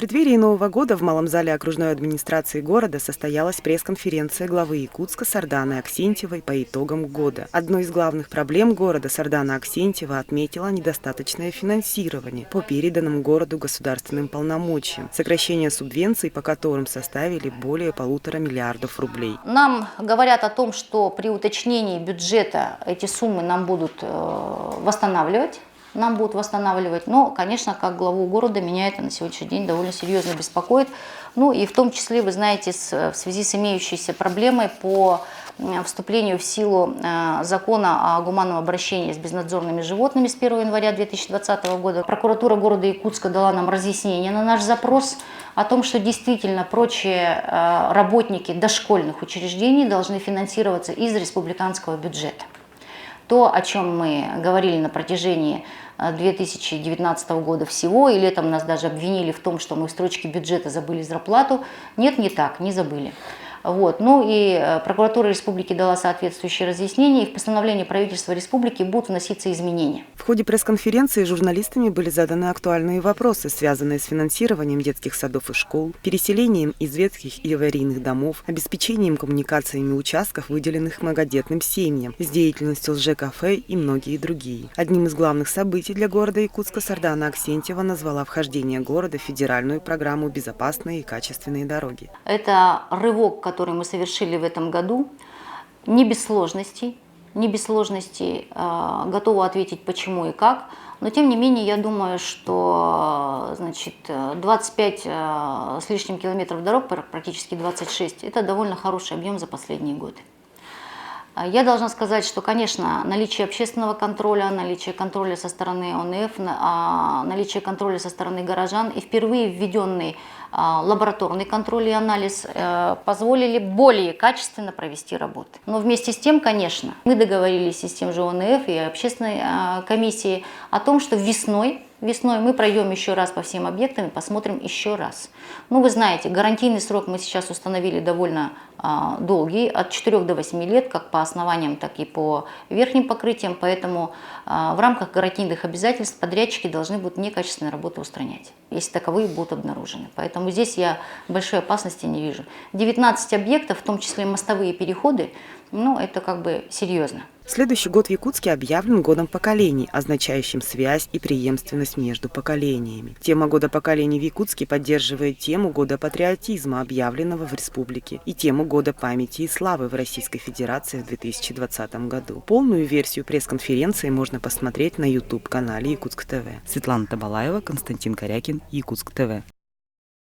преддверии Нового года в Малом зале окружной администрации города состоялась пресс-конференция главы Якутска Сарданы Аксентьевой по итогам года. Одной из главных проблем города Сардана Аксентьева отметила недостаточное финансирование по переданным городу государственным полномочиям, сокращение субвенций, по которым составили более 1,5 миллиарда рублей. Нам говорят о том, что при уточнении бюджета эти суммы нам будут восстанавливать. Но, конечно, как главу города меня это на сегодняшний день довольно серьезно беспокоит. Ну и в том числе, вы знаете, в связи с имеющейся проблемой по вступлению в силу закона о гуманном обращении с безнадзорными животными с 1 января 2020 года, прокуратура города Якутска дала нам разъяснение на наш запрос о том, что действительно прочие работники дошкольных учреждений должны финансироваться из республиканского бюджета. То, о чем мы говорили на протяжении 2019 года всего, и летом нас даже обвинили в том, что мы в строчке бюджета забыли зарплату. Нет, не так, не забыли. Ну и прокуратура республики дала соответствующие разъяснения, и в постановлении правительства республики будут вноситься изменения. В ходе пресс-конференции журналистами были заданы актуальные вопросы, связанные с финансированием детских садов и школ, переселением из ветхих и аварийных домов, обеспечением коммуникациями участков, выделенных многодетным семьям, с деятельностью ЛЖКафе и многие другие. Одним из главных событий для города Якутска Сардана Аксентьева назвала вхождение города в федеральную программу «Безопасные и качественные дороги». Это рывок, который мы совершили в этом году, не без сложностей. Готова ответить почему и как, но тем не менее я думаю, что 25 с лишним километров дорог, практически 26, это довольно хороший объем за последние годы. Я должна сказать, что, конечно, наличие общественного контроля, наличие контроля со стороны ОНФ, наличие контроля со стороны горожан и впервые введенный лабораторный контроль и анализ позволили более качественно провести работы. Но вместе с тем, конечно, мы договорились и с тем же ОНФ, и общественной комиссией о том, что весной мы пройдем еще раз по всем объектам и посмотрим еще раз. Ну, вы знаете, гарантийный срок мы сейчас установили довольно долгий, от 4 до 8 лет, как по основаниям, так и по верхним покрытиям, поэтому в рамках гарантийных обязательств подрядчики должны будут некачественные работы устранять, если таковые будут обнаружены. Поэтому здесь я большой опасности не вижу. 19 объектов, в том числе мостовые переходы, ну, это как бы серьезно. Следующий год в Якутске объявлен годом поколений, означающим связь и преемственность между поколениями. Тема года поколений в Якутске поддерживает тему года патриотизма, объявленного в республике, и тему года памяти и славы в Российской Федерации в 2020 году. Полную версию пресс-конференции можно посмотреть на YouTube-канале Якутск ТВ. Светлана Табалаева, Константин Корякин, Якутск ТВ.